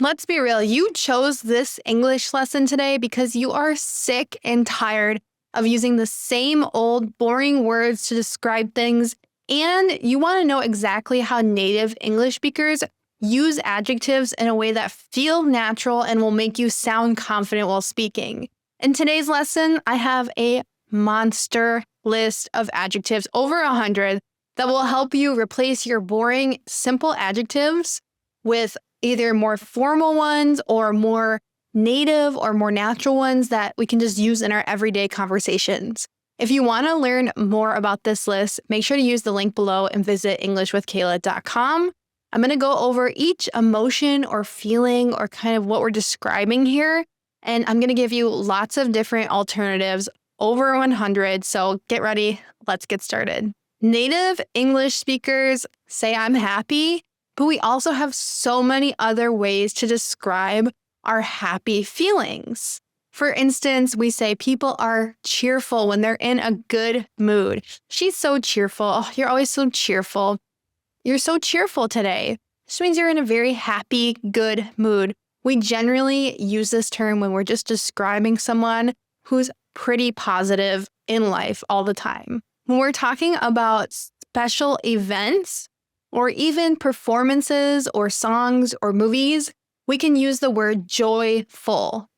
Let's be real. You chose this English lesson today because you are sick and tired of using the same old boring words to describe things, and you want to know exactly how native English speakers use adjectives in a way that feel natural and will make you sound confident while speaking. In today's lesson, I have a monster list of adjectives, over 100, that will help you replace your boring, simple adjectives with either more formal ones or more native or more natural ones that we can just use in our everyday conversations. If you want to learn more about this list, make sure to use the link below and visit EnglishWithKayla.com. I'm going to go over each emotion or feeling or kind of what we're describing here, and I'm going to give you lots of different alternatives, over 100, so get ready. Let's get started. Native English speakers say I'm happy, but we also have so many other ways to describe our happy feelings. For instance, we say people are cheerful when they're in a good mood. She's so cheerful. Oh, you're always so cheerful. You're so cheerful today. This means you're in a very happy, good mood. We generally use this term when we're just describing someone who's pretty positive in life all the time. When we're talking about special events or even performances or songs or movies, we can use the word joyful,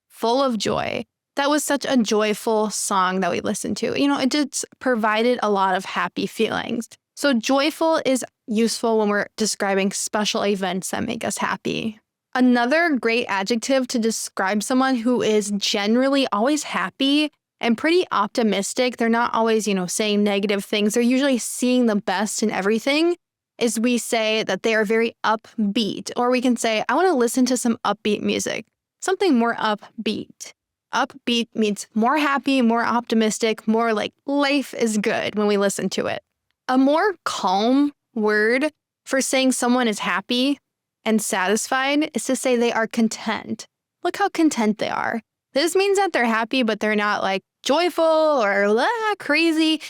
full of joy. That was such a joyful song that we listened to. It just provided a lot of happy feelings. So joyful is useful when we're describing special events that make us happy. Another great adjective to describe someone who is generally always happy and pretty optimistic, they're not always, saying negative things. They're usually seeing the best in everything, is we say that they are very upbeat. Or we can say, I want to listen to some upbeat music, something more upbeat. Upbeat means more happy, more optimistic, more like life is good when we listen to it. A more calm word for saying someone is happy and satisfied is to say they are content. Look how content they are. This means that they're happy, but they're not like joyful or crazy.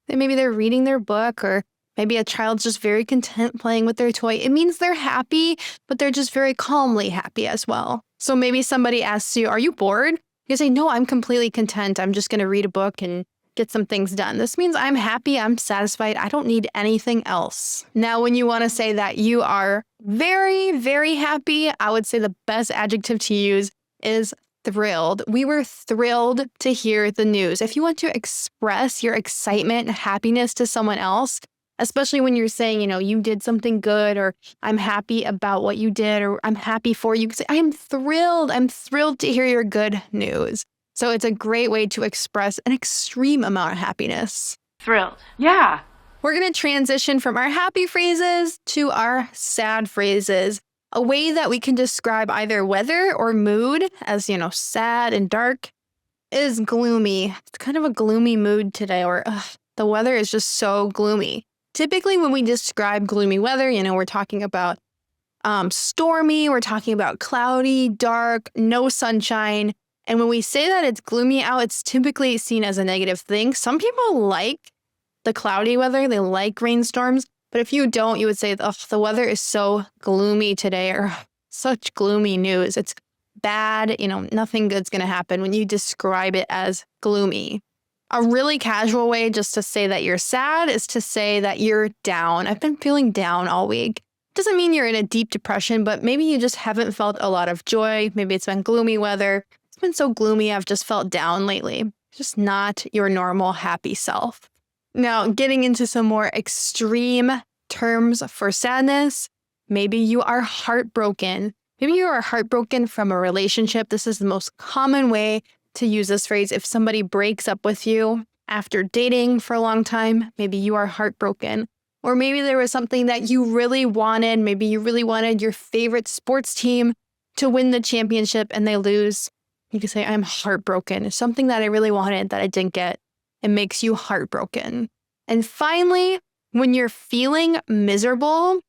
Maybe they're reading their book, or maybe a child's just very content playing with their toy. It means they're happy, but they're just very calmly happy as well. So maybe somebody asks you, are you bored? You say, no, I'm completely content. I'm just going to read a book and get some things done. This means I'm happy, I'm satisfied, I don't need anything else. Now, when you want to say that you are very, very happy, I would say the best adjective to use is thrilled. We were thrilled to hear the news. If you want to express your excitement and happiness to someone else, especially when you're saying, you did something good, or I'm happy about what you did, or I'm happy for you, you can say, I'm thrilled to hear your good news. So it's a great way to express an extreme amount of happiness. Thrilled. Yeah. We're going to transition from our happy phrases to our sad phrases. A way that we can describe either weather or mood as, sad and dark is gloomy. It's kind of a gloomy mood today, or the weather is just so gloomy. Typically, when we describe gloomy weather, we're talking about stormy, we're talking about cloudy, dark, no sunshine. And when we say that it's gloomy out, it's typically seen as a negative thing. Some people like the cloudy weather. They like rainstorms. But if you don't, you would say, the weather is so gloomy today, or such gloomy news. It's bad. Nothing good's going to happen when you describe it as gloomy. A really casual way just to say that you're sad is to say that you're down. I've been feeling down all week. Doesn't mean you're in a deep depression, but maybe you just haven't felt a lot of joy. Maybe it's been gloomy weather. It's been so gloomy, I've just felt down lately. Just not your normal happy self. Now, getting into some more extreme terms for sadness, maybe you are heartbroken. Maybe you are heartbroken from a relationship. This is the most common way to use this phrase. If somebody breaks up with you after dating for a long time, maybe you are heartbroken. Or maybe there was something that you really wanted. Maybe you really wanted your favorite sports team to win the championship and they lose. You can say, I'm heartbroken. It's something that I really wanted that I didn't get. It makes you heartbroken. And finally, when you're feeling miserable,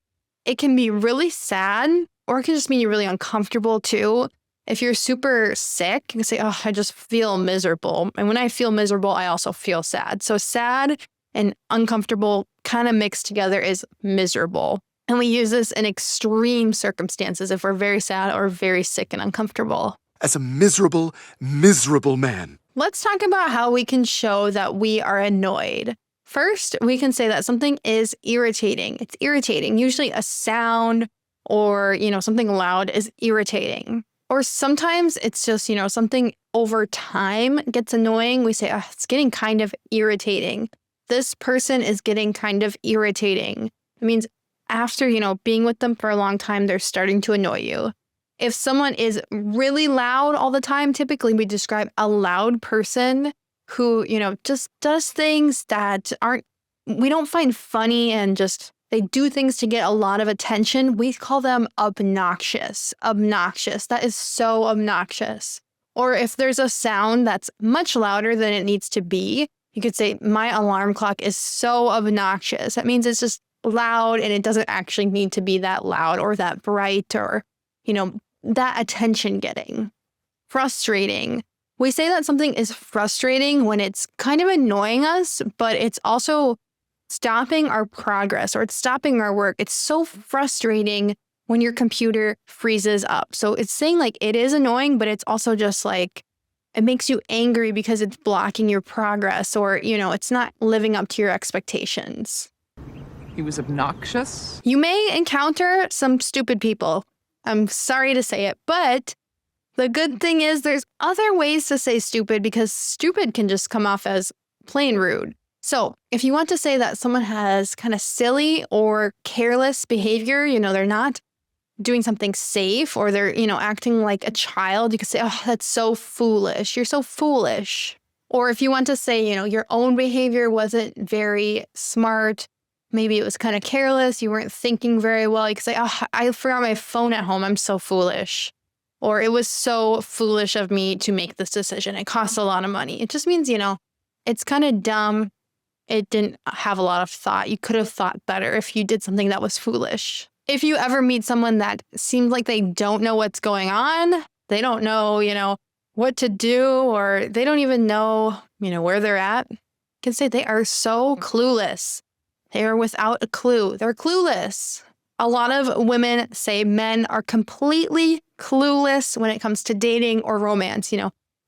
it can be really sad, or it can just mean you're really uncomfortable too. If you're super sick, you can say, I just feel miserable. And when I feel miserable, I also feel sad. So sad and uncomfortable kind of mixed together is miserable. And we use this in extreme circumstances if we're very sad or very sick and uncomfortable. As a miserable, miserable man. Let's talk about how we can show that we are annoyed. First, we can say that something is irritating. It's irritating. Usually a sound or, something loud is irritating. Or sometimes it's just, something over time gets annoying. We say, it's getting kind of irritating. This person is getting kind of irritating. It means after, being with them for a long time, they're starting to annoy you. If someone is really loud all the time, typically we describe a loud person who, just does things that we don't find funny and just they do things to get a lot of attention. We call them obnoxious. Obnoxious. That is so obnoxious. Or if there's a sound that's much louder than it needs to be, you could say, my alarm clock is so obnoxious. That means it's just loud and it doesn't actually need to be that loud or that bright or, that attention getting. Frustrating. We say that something is frustrating when it's kind of annoying us, but it's also stopping our progress or it's stopping our work. It's so frustrating when your computer freezes up. So it's saying like it is annoying, but it's also just like it makes you angry because it's blocking your progress or, it's not living up to your expectations. He was obnoxious. You may encounter some stupid people. I'm sorry to say it, but the good thing is there's other ways to say stupid because stupid can just come off as plain rude. So if you want to say that someone has kind of silly or careless behavior, they're not doing something safe or they're, acting like a child, you could say, oh, that's so foolish. You're so foolish. Or if you want to say, your own behavior wasn't very smart, maybe it was kind of careless, you weren't thinking very well, you could say, oh, I forgot my phone at home, I'm so foolish. Or it was so foolish of me to make this decision. It cost a lot of money. It just means, it's kind of dumb. It didn't have a lot of thought. You could have thought better if you did something that was foolish. If you ever meet someone that seems like they don't know what's going on, they don't know, what to do, or they don't even know, where they're at, you can say they are so clueless. They are without a clue. They're clueless. A lot of women say men are completely clueless when it comes to dating or romance.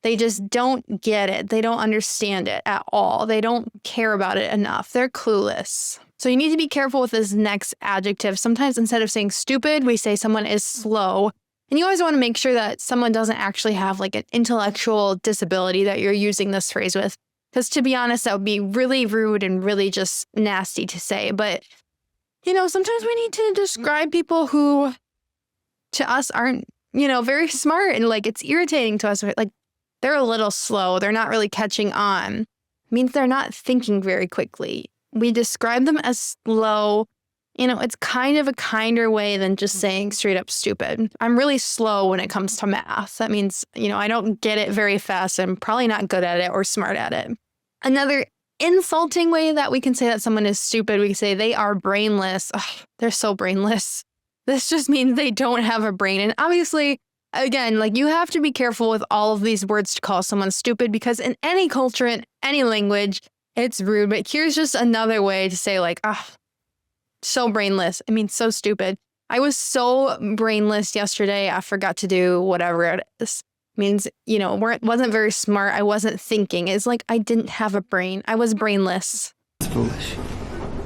They just don't get it. They don't understand it at all. They don't care about it enough. They're clueless. So you need to be careful with this next adjective. Sometimes instead of saying stupid, we say someone is slow. And you always want to make sure that someone doesn't actually have like an intellectual disability that you're using this phrase with. Because to be honest, that would be really rude and really just nasty to say. But, sometimes we need to describe people who to us aren't, very smart and like it's irritating to us. Like they're a little slow. They're not really catching on. It means they're not thinking very quickly. We describe them as slow. It's kind of a kinder way than just saying straight up stupid. I'm really slow when it comes to math. That means, I don't get it very fast. I'm probably not good at it or smart at it. Another insulting way that we can say that someone is stupid, we can say they are brainless. Ugh, they're so brainless. This just means they don't have a brain. And obviously, again, like you have to be careful with all of these words to call someone stupid because in any culture, in any language, it's rude. But here's just another way to say like, so brainless. I mean, so stupid. I was so brainless yesterday. I forgot to do whatever it is. Means, wasn't very smart. I wasn't thinking. It's like I didn't have a brain. I was brainless. It's foolish.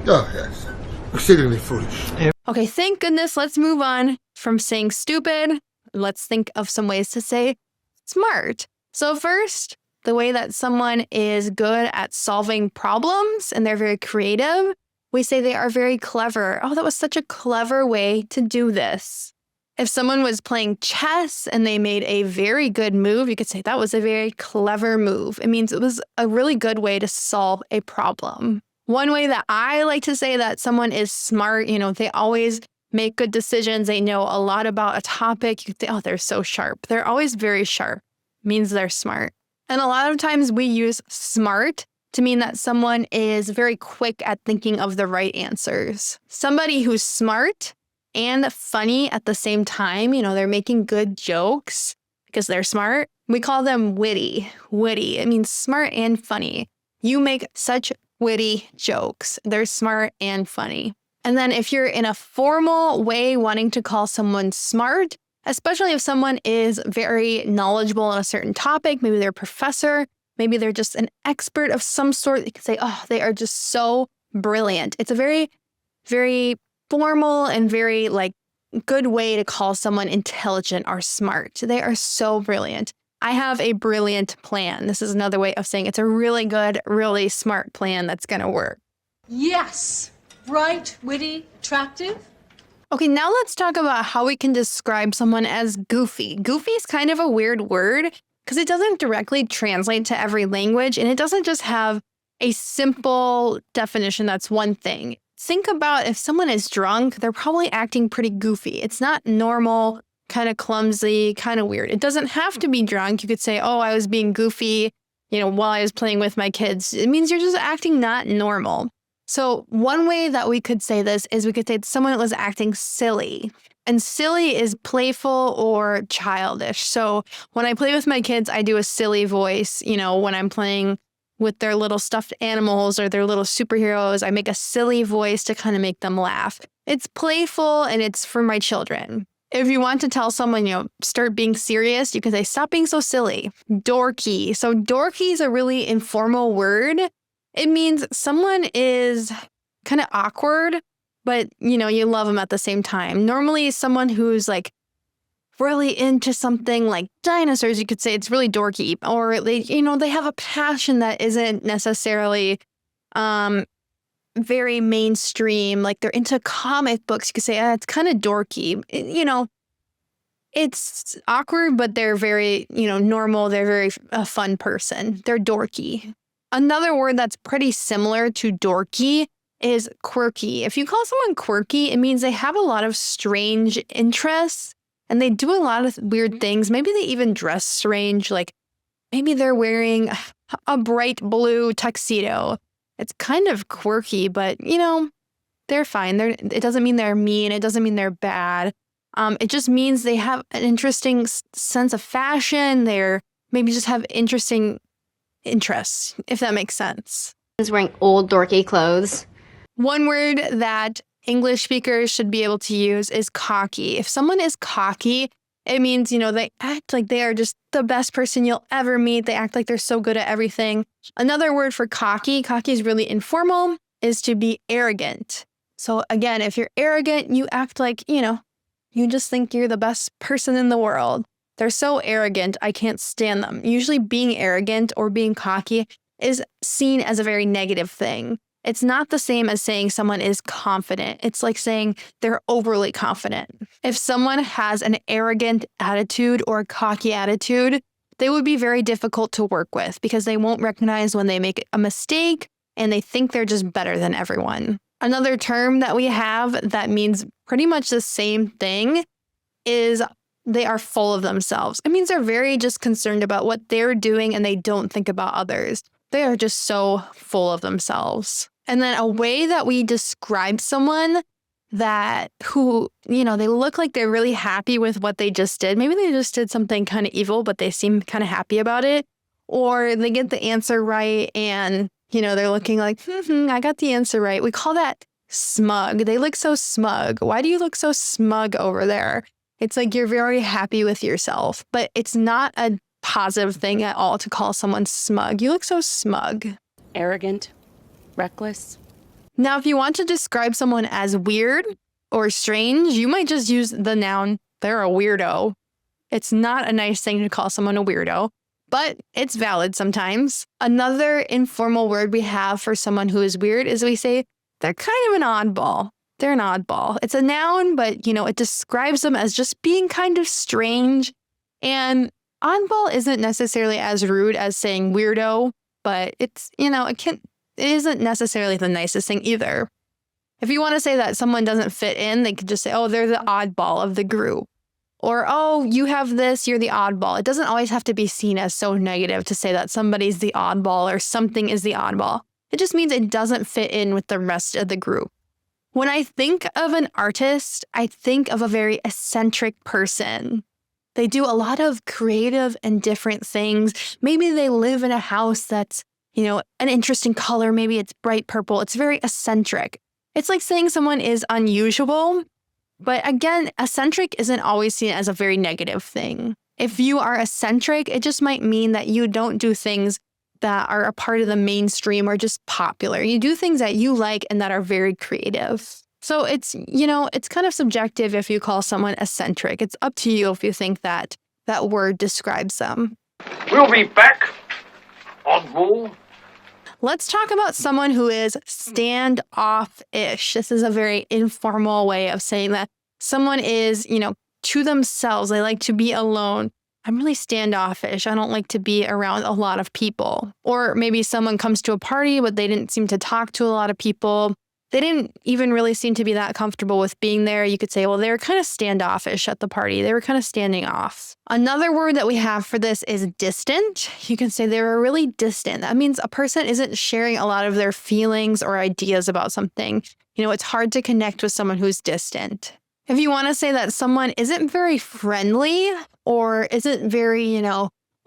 Oh, yes. Exceedingly foolish. Okay, thank goodness. Let's move on from saying stupid. Let's think of some ways to say smart. So first, the way that someone is good at solving problems and they're very creative, we say they are very clever. Oh, that was such a clever way to do this. If someone was playing chess and they made a very good move, you could say that was a very clever move. It means it was a really good way to solve a problem. One way that I like to say that someone is smart, they always make good decisions. They know a lot about a topic. You could say, oh, they're so sharp. They're always very sharp. It means they're smart. And a lot of times we use smart to mean that someone is very quick at thinking of the right answers. Somebody who's smart and funny at the same time, they're making good jokes because they're smart. We call them witty. Witty. It means smart and funny. You make such witty jokes. They're smart and funny. And then if you're in a formal way wanting to call someone smart, especially if someone is very knowledgeable on a certain topic, maybe they're a professor, maybe they're just an expert of some sort, you can say, oh, they are just so brilliant. It's a very, very formal and very good way to call someone intelligent or smart. They are so brilliant. I have a brilliant plan. This is another way of saying it's a really good, really smart plan that's going to work. Yes. Bright, witty, attractive. Okay, now let's talk about how we can describe someone as goofy. Goofy is kind of a weird word because it doesn't directly translate to every language, and it doesn't just have a simple definition that's one thing. Think about if someone is drunk, they're probably acting pretty goofy. It's not normal, kind of clumsy, kind of weird. It doesn't have to be drunk. You could say, oh, I was being goofy, while I was playing with my kids. It means you're just acting not normal. So one way that we could say this is we could say someone was acting silly. And silly is playful or childish. So when I play with my kids, I do a silly voice, when I'm playing with their little stuffed animals or their little superheroes. I make a silly voice to kind of make them laugh. It's playful and it's for my children. If you want to tell someone, start being serious, you can say, stop being so silly. Dorky. So dorky is a really informal word. It means someone is kind of awkward, but, you love them at the same time. Normally, someone who's really into something like dinosaurs, you could say it's really dorky. Or they have a passion that isn't necessarily very mainstream. Like they're into comic books. You could say, it's kind of dorky. It's awkward, but they're very, normal. They're very a fun person. They're dorky. Another word that's pretty similar to dorky is quirky. If you call someone quirky, it means they have a lot of strange interests and they do a lot of weird things. Maybe they even dress strange. Like maybe they're wearing a bright blue tuxedo. It's kind of quirky, but, they're fine. It doesn't mean they're mean. It doesn't mean they're bad. It just means they have an interesting sense of fashion. They're maybe just have interesting interests, if that makes sense. Is wearing old dorky clothes. One word that English speakers should be able to use is cocky. If someone is cocky, it means, they act like they are just the best person you'll ever meet. They act like they're so good at everything. Another word for cocky is really informal, is to be arrogant. So again, if you're arrogant, you act like, you just think you're the best person in the world. They're so arrogant, I can't stand them. Usually being arrogant or being cocky is seen as a very negative thing. It's not the same as saying someone is confident. It's like saying they're overly confident. If someone has an arrogant attitude or a cocky attitude, they would be very difficult to work with because they won't recognize when they make a mistake and they think they're just better than everyone. Another term that we have that means pretty much the same thing is they are full of themselves. It means they're very just concerned about what they're doing and they don't think about others. They are just so full of themselves. And then a way that we describe someone who, they look like they're really happy with what they just did. Maybe they just did something kind of evil, but they seem kind of happy about it. Or they get the answer right and, they're looking like, I got the answer right. We call that smug. They look so smug. Why do you look so smug over there? It's like you're very happy with yourself, but it's not a positive thing at all to call someone smug. You look so smug. Arrogant, reckless. Now, if you want to describe someone as weird or strange, you might just use the noun, they're a weirdo. It's not a nice thing to call someone a weirdo, but it's valid sometimes. Another informal word we have for someone who is weird is we say they're kind of an oddball. They're an oddball. It's a noun, but, it describes them as just being kind of strange. And oddball isn't necessarily as rude as saying weirdo, but it's, it isn't necessarily the nicest thing either. If you want to say that someone doesn't fit in, they could just say, oh, they're the oddball of the group. Or, oh, you have this, you're the oddball. It doesn't always have to be seen as so negative to say that somebody's the oddball or something is the oddball. It just means it doesn't fit in with the rest of the group. When I think of an artist, I think of a very eccentric person. They do a lot of creative and different things. Maybe they live in a house that's, an interesting color. Maybe it's bright purple. It's very eccentric. It's like saying someone is unusual. But again, eccentric isn't always seen as a very negative thing. If you are eccentric, it just might mean that you don't do things that are a part of the mainstream or just popular. You do things that you like and that are very creative. So it's kind of subjective if you call someone eccentric. It's up to you if you think that that word describes them. We'll be back, oddball. Let's talk about someone who is standoffish. This is a very informal way of saying that someone is, to themselves. They like to be alone. I'm really standoffish. I don't like to be around a lot of people. Or maybe someone comes to a party, but they didn't seem to talk to a lot of people. They didn't even really seem to be that comfortable with being there. You could say, well, they were kind of standoffish at the party. They were kind of standing off. Another word that we have for this is distant. You can say they were really distant. That means a person isn't sharing a lot of their feelings or ideas about something. It's hard to connect with someone who's distant. If you want to say that someone isn't very friendly or isn't very,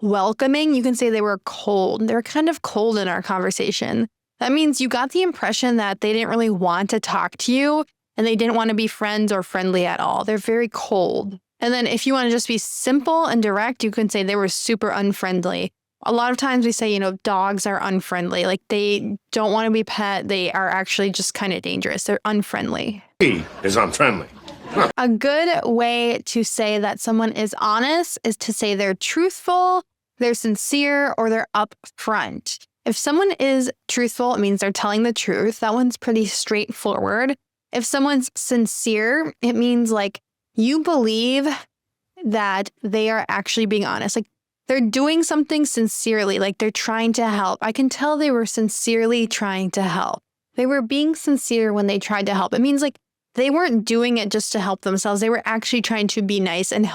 welcoming, you can say they were cold. They were kind of cold in our conversation. That means you got the impression that they didn't really want to talk to you and they didn't want to be friends or friendly at all. They're very cold. And then if you want to just be simple and direct, you can say they were super unfriendly. A lot of times we say, dogs are unfriendly. Like they don't want to be pet. They are actually just kind of dangerous. They're unfriendly. He is unfriendly. A good way to say that someone is honest is to say they're truthful, they're sincere, or they're upfront. If someone is truthful, it means they're telling the truth. That one's pretty straightforward. If someone's sincere, it means like you believe that they are actually being honest. Like they're doing something sincerely, like they're trying to help. I can tell they were sincerely trying to help. They were being sincere when they tried to help. It means like they weren't doing it just to help themselves. They were actually trying to be nice and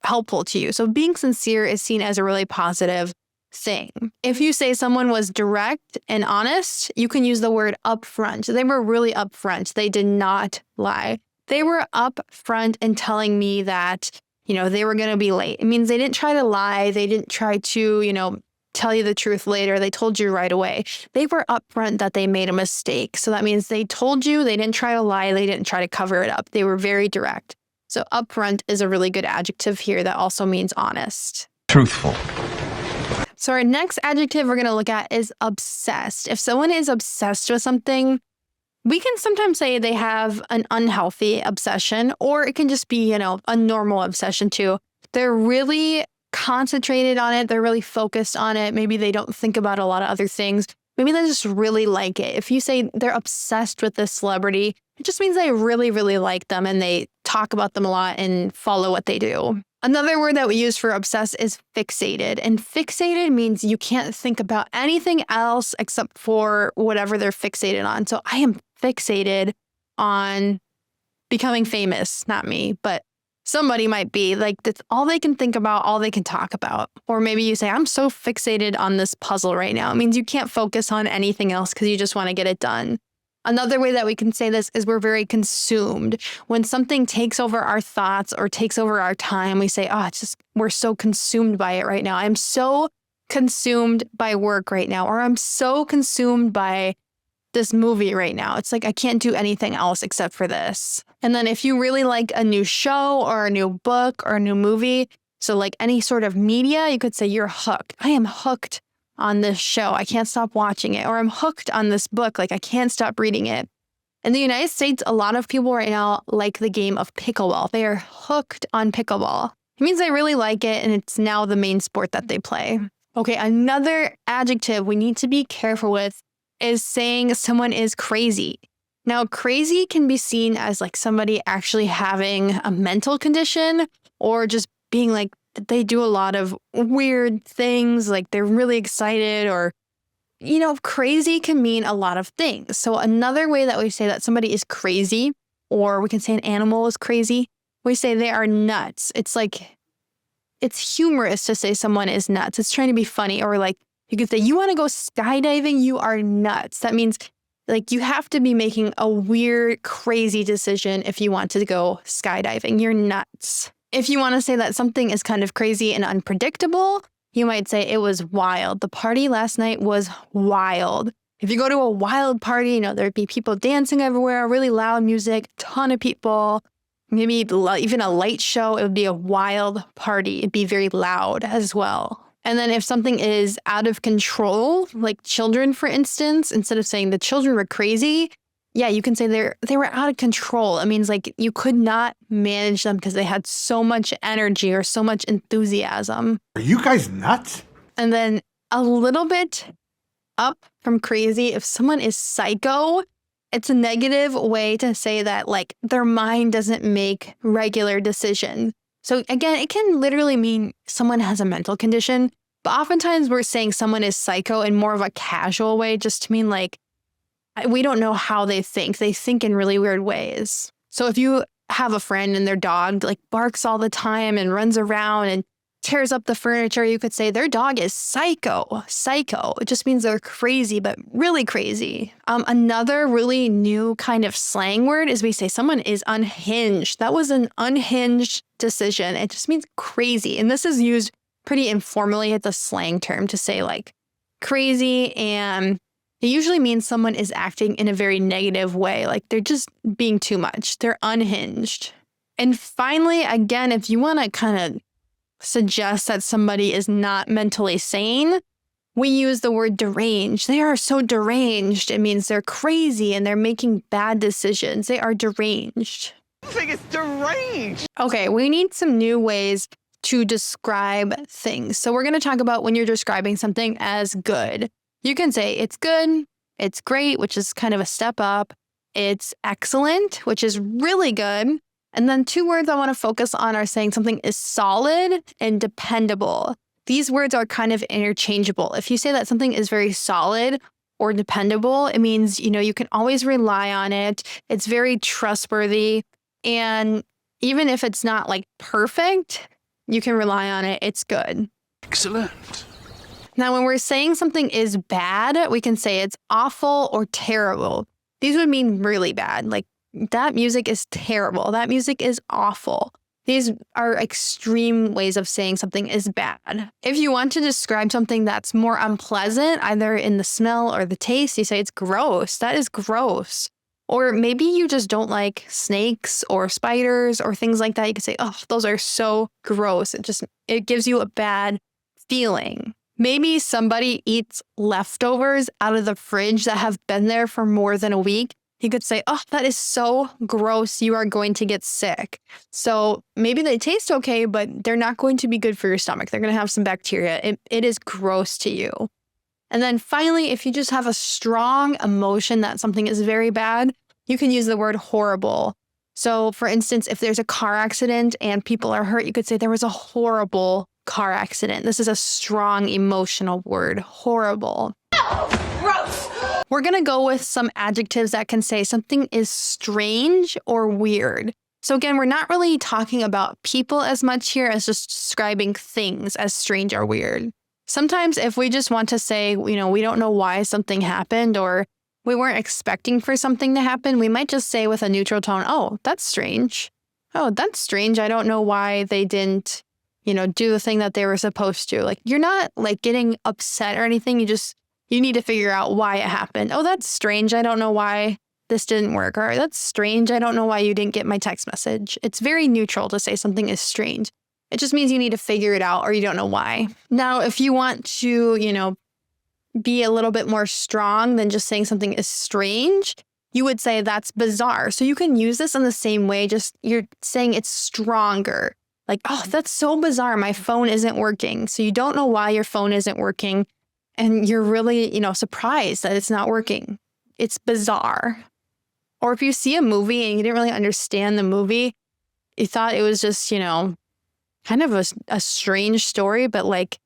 helpful to you. So being sincere is seen as a really positive thing. If you say someone was direct and honest, you can use the word upfront. They were really upfront. They did not lie. They were upfront in telling me that, they were going to be late. It means they didn't try to lie. They didn't try to, tell you the truth later. They told you right away. They were upfront that they made a mistake. So that means they told you, they didn't try to lie. They didn't try to cover it up. They were very direct. So upfront is a really good adjective here that also means honest. Truthful. So our next adjective we're going to look at is obsessed. If someone is obsessed with something, we can sometimes say they have an unhealthy obsession, or it can just be, a normal obsession too. They're really concentrated on it. They're really focused on it. Maybe they don't think about a lot of other things. Maybe they just really like it. If you say they're obsessed with this celebrity, it just means they really, really like them and they talk about them a lot and follow what they do. Another word that we use for obsessed is fixated. And fixated means you can't think about anything else except for whatever they're fixated on. So I am fixated on becoming famous, not me, but somebody might be like, that's all they can think about, all they can talk about. Or maybe you say, I'm so fixated on this puzzle right now. It means you can't focus on anything else because you just want to get it done. Another way that we can say this is we're very consumed. When something takes over our thoughts or takes over our time, we say, we're so consumed by it right now. I'm so consumed by work right now, or I'm so consumed by this movie right now. It's like I can't do anything else except for this. And then if you really like a new show or a new book or a new movie, so like any sort of media, you could say you're hooked. I am hooked on this show. I can't stop watching it. Or I'm hooked on this book. Like I can't stop reading it. In the United States, a lot of people right now like the game of pickleball. They are hooked on pickleball. It means they really like it and it's now the main sport that they play. Okay, another adjective we need to be careful with is saying someone is crazy. Now, crazy can be seen as like somebody actually having a mental condition or just being like they do a lot of weird things, like they're really excited or, crazy can mean a lot of things. So another way that we say that somebody is crazy, or we can say an animal is crazy, we say they are nuts. It's like, it's humorous to say someone is nuts. It's trying to be funny. Or like, you could say, you want to go skydiving? You are nuts. That means like you have to be making a weird, crazy decision if you want to go skydiving. You're nuts. If you want to say that something is kind of crazy and unpredictable, you might say it was wild. The party last night was wild. If you go to a wild party, there'd be people dancing everywhere, really loud music, ton of people, maybe even a light show. It would be a wild party. It'd be very loud as well. And then if something is out of control, like children, for instance, instead of saying the children were crazy, yeah, you can say they were out of control. It means like you could not manage them because they had so much energy or so much enthusiasm. Are you guys nuts? And then a little bit up from crazy, if someone is psycho, it's a negative way to say that like their mind doesn't make regular decisions. So again, it can literally mean someone has a mental condition, but oftentimes we're saying someone is psycho in more of a casual way, just to mean like, we don't know how they think. They think in really weird ways. So if you have a friend and their dog like barks all the time and runs around and tears up the furniture, you could say their dog is psycho. Psycho. It just means they're crazy, but really crazy. Another really new kind of slang word is we say someone is unhinged. That was an unhinged decision. It just means crazy. And this is used pretty informally as a slang term to say like crazy, and it usually means someone is acting in a very negative way. Like they're just being too much. They're unhinged. And finally, again, if you want to kind of suggest that somebody is not mentally sane, we use the word deranged. They are so deranged. It means they're crazy and they're making bad decisions. They are deranged. I think it's deranged. Okay, we need some new ways to describe things. So we're going to talk about when you're describing something as good. You can say it's good, it's great, which is kind of a step up. It's excellent, which is really good. And then two words I want to focus on are saying something is solid and dependable. These words are kind of interchangeable. If you say that something is very solid or dependable, it means, you can always rely on it. It's very trustworthy. And even if it's not like perfect, you can rely on it. It's good. Excellent. Now, when we're saying something is bad, we can say it's awful or terrible. These would mean really bad. Like, that music is terrible. That music is awful. These are extreme ways of saying something is bad. If you want to describe something that's more unpleasant, either in the smell or the taste, you say it's gross. That is gross. Or maybe you just don't like snakes or spiders or things like that. You could say, oh, those are so gross. It gives you a bad feeling. Maybe somebody eats leftovers out of the fridge that have been there for more than a week. You could say, oh, that is so gross. You are going to get sick. So maybe they taste okay, but they're not going to be good for your stomach. They're going to have some bacteria. It is gross to you. And then finally, if you just have a strong emotion that something is very bad, you can use the word horrible. So for instance, if there's a car accident and people are hurt, you could say there was a horrible car accident. This is a strong emotional word, horrible. Gross! We're going to go with some adjectives that can say something is strange or weird. So again, we're not really talking about people as much here as just describing things as strange or weird. Sometimes if we just want to say, we don't know why something happened or we weren't expecting for something to happen, we might just say with a neutral tone, oh, that's strange. Oh, that's strange. I don't know why they didn't, do the thing that they were supposed to. Like, you're not like getting upset or anything. You need to figure out why it happened. Oh, that's strange. I don't know why this didn't work. Or that's strange. I don't know why you didn't get my text message. It's very neutral to say something is strange. It just means you need to figure it out or you don't know why. Now, if you want to, be a little bit more strong than just saying something is strange, you would say that's bizarre. So you can use this in the same way, just you're saying it's stronger. Like, oh, that's so bizarre. My phone isn't working. So you don't know why your phone isn't working. And you're really, surprised that it's not working. It's bizarre. Or if you see a movie and you didn't really understand the movie, you thought it was just, kind of a strange story, but like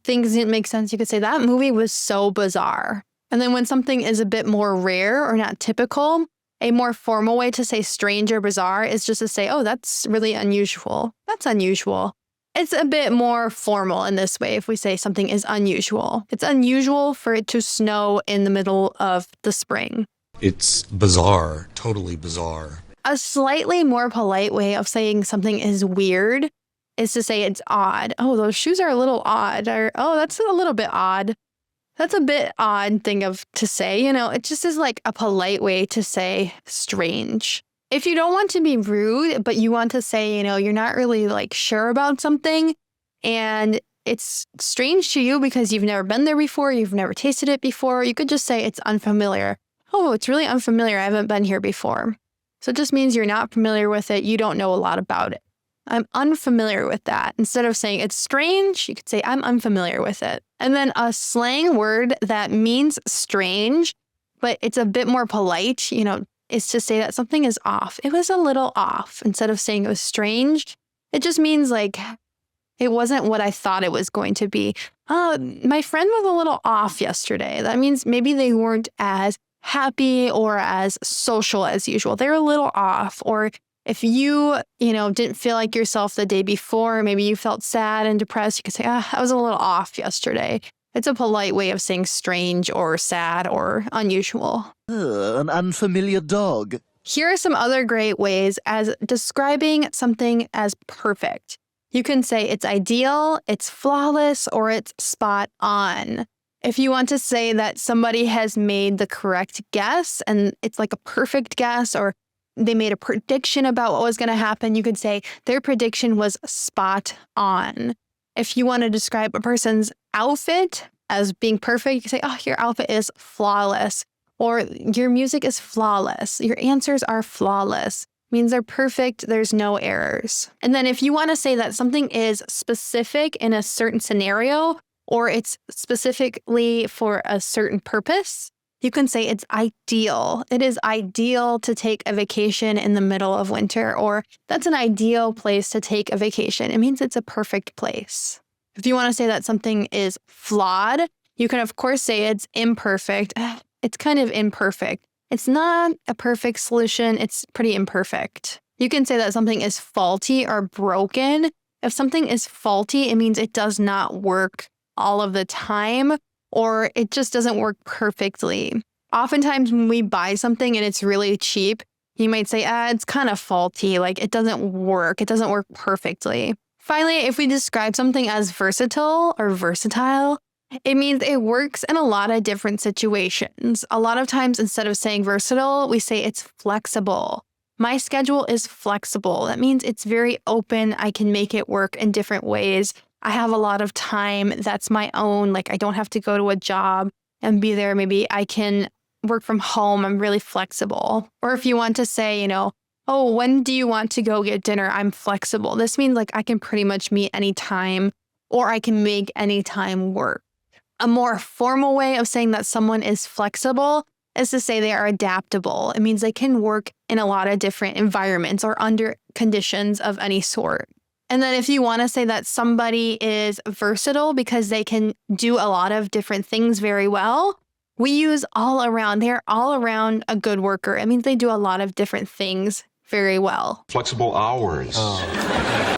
things didn't make sense. You could say that movie was so bizarre. And then when something is a bit more rare or not typical, a more formal way to say strange or bizarre is just to say, oh, that's really unusual. That's unusual. It's a bit more formal in this way if we say something is unusual. It's unusual for it to snow in the middle of the spring. It's bizarre, totally bizarre. A slightly more polite way of saying something is weird is to say it's odd. Oh, those shoes are a little odd. Or, oh, that's a little bit odd. That's a bit odd thing to say, it just is like a polite way to say strange. If you don't want to be rude, but you want to say, you're not really like sure about something and it's strange to you because you've never been there before, you've never tasted it before, you could just say it's unfamiliar. Oh, it's really unfamiliar. I haven't been here before. So it just means you're not familiar with it. You don't know a lot about it. I'm unfamiliar with that. Instead of saying it's strange, you could say I'm unfamiliar with it. And then a slang word that means strange, but it's a bit more polite, is to say that something is off. It was a little off. Instead of saying it was strange, it just means like it wasn't what I thought it was going to be. My friend was a little off yesterday. That means maybe they weren't as happy or as social as usual. They're a little off. Or if you, didn't feel like yourself the day before, maybe you felt sad and depressed, you could say, I was a little off yesterday. It's a polite way of saying strange or sad or unusual. An unfamiliar dog. Here are some other great ways as describing something as perfect. You can say it's ideal, it's flawless, or it's spot on. If you want to say that somebody has made the correct guess and it's like a perfect guess, or they made a prediction about what was going to happen, you could say their prediction was spot on. If you want to describe a person's outfit as being perfect, you can say, your outfit is flawless, or your music is flawless. Your answers are flawless. Means they're perfect, there's no errors. And then if you want to say that something is specific in a certain scenario, or it's specifically for a certain purpose, you can say it's ideal. It is ideal to take a vacation in the middle of winter, or that's an ideal place to take a vacation. It means it's a perfect place. If you want to say that something is flawed, you can of course say it's imperfect. It's kind of imperfect. It's not a perfect solution. It's pretty imperfect. You can say that something is faulty or broken. If something is faulty, it means it does not work all of the time, or it just doesn't work perfectly. Oftentimes when we buy something and it's really cheap, you might say, it's kind of faulty, like it doesn't work perfectly. Finally, if we describe something as versatile or versatile, it means it works in a lot of different situations. A lot of times, instead of saying versatile, we say it's flexible. My schedule is flexible. That means it's very open. I can make it work in different ways. I have a lot of time that's my own. Like I don't have to go to a job and be there. Maybe I can work from home. I'm really flexible. Or if you want to say, when do you want to go get dinner? I'm flexible. This means like I can pretty much meet any time, or I can make any time work. A more formal way of saying that someone is flexible is to say they are adaptable. It means they can work in a lot of different environments or under conditions of any sort. And then if you want to say that somebody is versatile because they can do a lot of different things very well, we use all around. They're all around a good worker. It means they do a lot of different things very well. Flexible hours.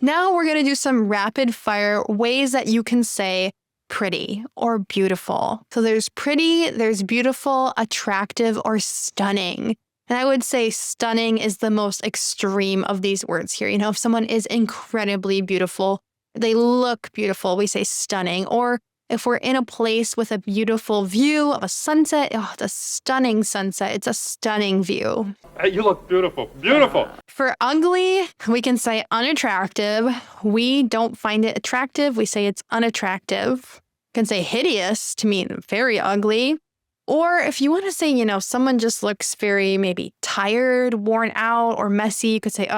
Now we're going to do some rapid fire ways that you can say pretty or beautiful. So there's pretty, there's beautiful, attractive, or stunning. And I would say stunning is the most extreme of these words here. If someone is incredibly beautiful, they look beautiful, we say stunning. Or if we're in a place with a beautiful view of a sunset, it's a stunning sunset. It's a stunning view. Hey, you look beautiful. Beautiful. For ugly, we can say unattractive. We don't find it attractive. We say it's unattractive. You can say hideous to mean very ugly. Or if you want to say, someone just looks very maybe tired, worn out, or messy, you could say,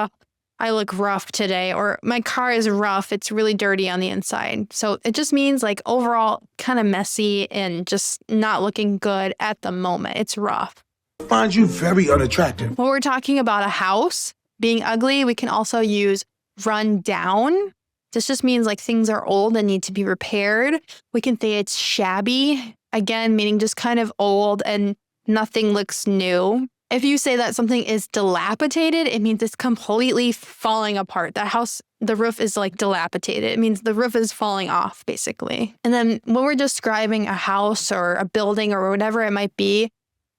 I look rough today, or my car is rough. It's really dirty on the inside. So it just means like overall kind of messy and just not looking good at the moment. It's rough. I find you very unattractive. When we're talking about a house being ugly, we can also use run down. This just means like things are old and need to be repaired. We can say it's shabby, again, meaning just kind of old and nothing looks new. If you say that something is dilapidated, it means it's completely falling apart. The house, the roof is like dilapidated. It means the roof is falling off, basically. And then when we're describing a house or a building or whatever it might be,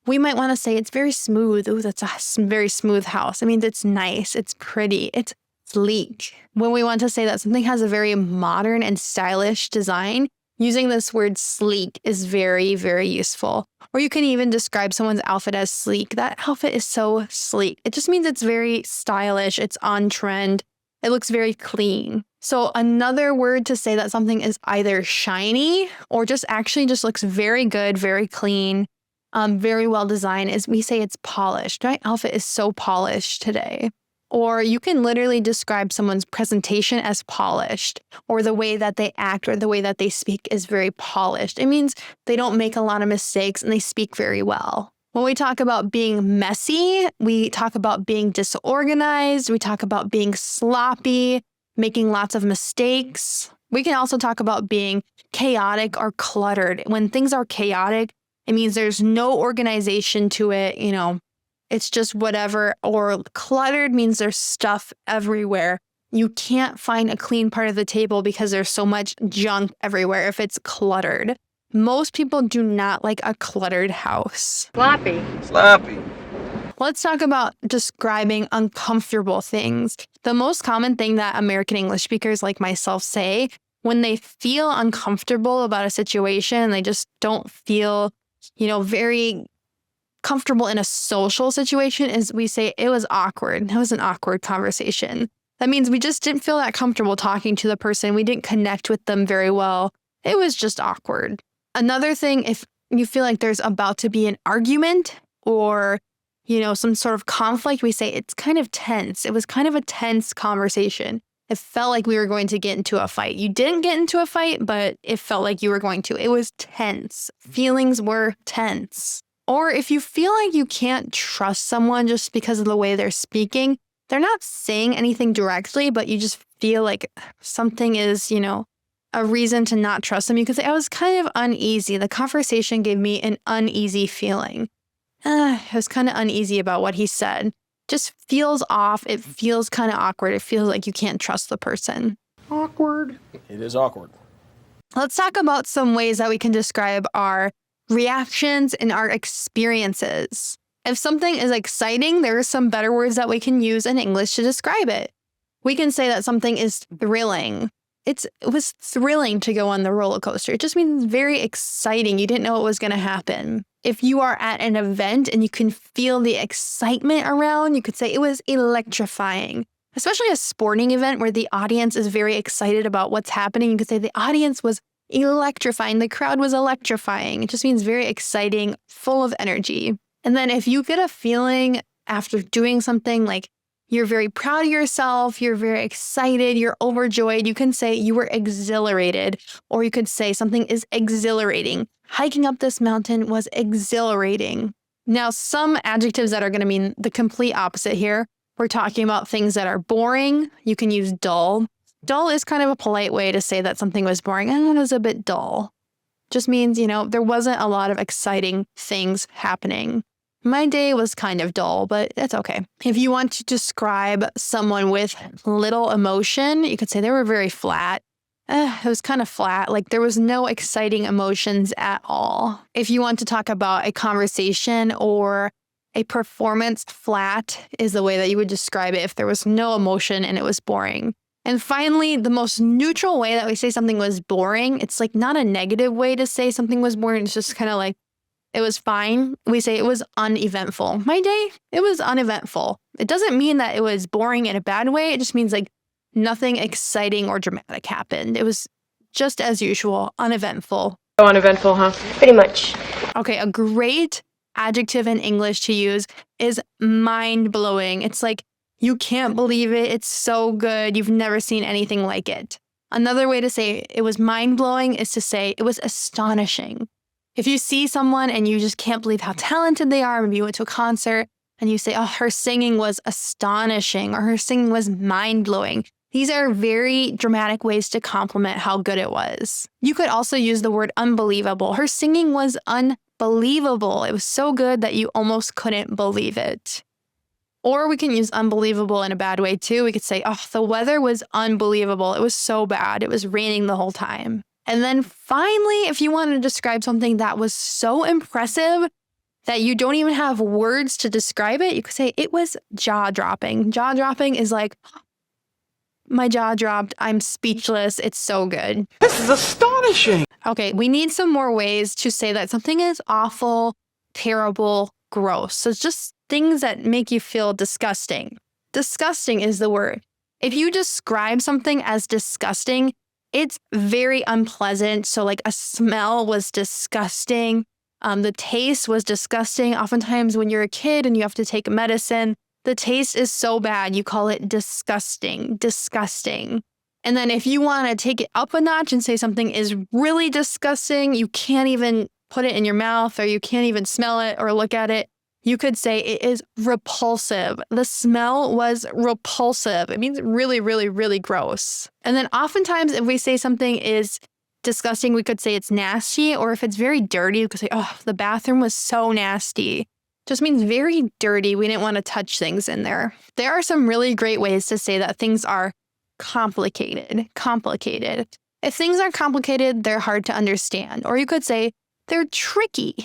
we might want to say it's very smooth. Ooh, that's a very smooth house. It means it's nice, it's pretty, it's sleek. When we want to say that something has a very modern and stylish design, Using this word sleek is very, very useful. Or you can even describe someone's outfit as sleek. That outfit is so sleek. It just means it's very stylish. It's on trend. It looks very clean. So another word to say that something is either shiny or just actually just looks very good, very clean, very well designed is we say it's polished. My outfit is so polished today. Or you can literally describe someone's presentation as polished, or the way that they act or the way that they speak is very polished. It means they don't make a lot of mistakes and they speak very well. When we talk about being messy, we talk about being disorganized, we talk about being sloppy, making lots of mistakes. We can also talk about being chaotic or cluttered. When things are chaotic, it means there's no organization to it, it's just whatever. Or cluttered means there's stuff everywhere. You can't find a clean part of the table because there's so much junk everywhere if it's cluttered. Most people do not like a cluttered house. Sloppy. Let's talk about describing uncomfortable things. The most common thing that American English speakers like myself say when they feel uncomfortable about a situation, they just don't feel, very comfortable in a social situation, is we say it was awkward. It was an awkward conversation. That means we just didn't feel that comfortable talking to the person. We didn't connect with them very well. It was just awkward. Another thing, if you feel like there's about to be an argument or, some sort of conflict, we say it's kind of tense. It was kind of a tense conversation. It felt like we were going to get into a fight. You didn't get into a fight, but it felt like you were going to. It was tense. Feelings were tense. Or if you feel like you can't trust someone just because of the way they're speaking, they're not saying anything directly, but you just feel like something is, a reason to not trust them. You could say, I was kind of uneasy. The conversation gave me an uneasy feeling. I was kind of uneasy about what he said. Just feels off. It feels kind of awkward. It feels like you can't trust the person. Awkward. It is awkward. Let's talk about some ways that we can describe our reactions and our experiences. If something is exciting, there are some better words that we can use in English to describe it. We can say that something is thrilling. It was thrilling to go on the roller coaster. It just means very exciting. You didn't know what was going to happen. If you are at an event and you can feel the excitement around, you could say it was electrifying. Especially a sporting event where the audience is very excited about what's happening. You could say the audience was electrifying. The crowd was electrifying. It just means very exciting, full of energy. And then if you get a feeling after doing something like you're very proud of yourself, you're very excited, you're overjoyed, you can say you were exhilarated, or you could say something is exhilarating. Hiking up this mountain was exhilarating. Now, some adjectives that are going to mean the complete opposite here. We're talking about things that are boring. You can use dull. Dull is kind of a polite way to say that something was boring. It was a bit dull. Just means, there wasn't a lot of exciting things happening. My day was kind of dull, but that's okay. If you want to describe someone with little emotion, you could say they were very flat. It was kind of flat, like there was no exciting emotions at all. If you want to talk about a conversation or a performance, flat is the way that you would describe it if there was no emotion and it was boring. And finally, the most neutral way that we say something was boring, it's like not a negative way to say something was boring. It's just kind of like, it was fine. We say it was uneventful. My day, it was uneventful. It doesn't mean that it was boring in a bad way. It just means like nothing exciting or dramatic happened. It was just as usual, uneventful. Oh, uneventful, huh? Pretty much. Okay, a great adjective in English to use is mind-blowing. It's like, you can't believe it. It's so good. You've never seen anything like it. Another way to say it was mind-blowing is to say it was astonishing. If you see someone and you just can't believe how talented they are, maybe you went to a concert and you say, oh, her singing was astonishing or her singing was mind-blowing. These are very dramatic ways to compliment how good it was. You could also use the word unbelievable. Her singing was unbelievable. It was so good that you almost couldn't believe it. Or we can use unbelievable in a bad way too. We could say, oh, the weather was unbelievable. It was so bad. It was raining the whole time. And then finally, if you want to describe something that was so impressive that you don't even have words to describe it, you could say it was jaw-dropping. Jaw-dropping is like, my jaw dropped. I'm speechless. It's so good. This is astonishing. Okay, we need some more ways to say that something is awful, terrible, gross. So it's just things that make you feel disgusting. Disgusting is the word. If you describe something as disgusting, it's very unpleasant. So like a smell was disgusting. The taste was disgusting. Oftentimes when you're a kid and you have to take medicine, the taste is so bad, you call it disgusting, disgusting. And then if you want to take it up a notch and say something is really disgusting, you can't even put it in your mouth or you can't even smell it or look at it, you could say it is repulsive. The smell was repulsive. It means really, really, really gross. And then oftentimes if we say something is disgusting, we could say it's nasty, or if it's very dirty, we could say, oh, the bathroom was so nasty. Just means very dirty. We didn't want to touch things in there. There are some really great ways to say that things are complicated. If things are complicated, they're hard to understand. Or you could say they're tricky.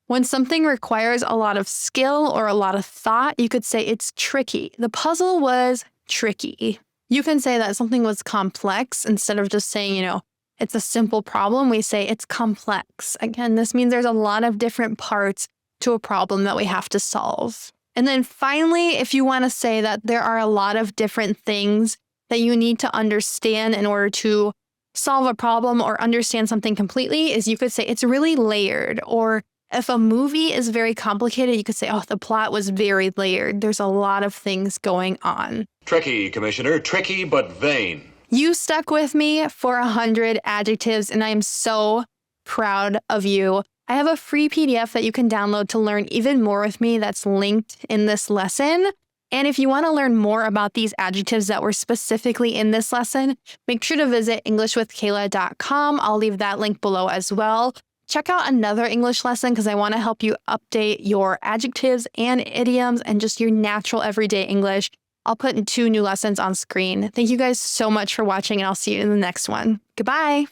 When something requires a lot of skill or a lot of thought, you could say it's tricky. The puzzle was tricky. You can say that something was complex instead of just saying, it's a simple problem. We say it's complex. Again, this means there's a lot of different parts to a problem that we have to solve. And then finally, if you want to say that there are a lot of different things that you need to understand in order to solve a problem or understand something completely, is you could say it's really layered. Or if a movie is very complicated, you could say, oh, the plot was very layered. There's a lot of things going on. Tricky, Commissioner. Tricky but vain. You stuck with me for 100 adjectives, and I am so proud of you. I have a free PDF that you can download to learn even more with me that's linked in this lesson. And if you want to learn more about these adjectives that were specifically in this lesson, make sure to visit EnglishWithKayla.com. I'll leave that link below as well. Check out another English lesson because I want to help you update your adjectives and idioms and just your natural everyday English. I'll put 2 new lessons on screen. Thank you guys so much for watching, and I'll see you in the next one. Goodbye.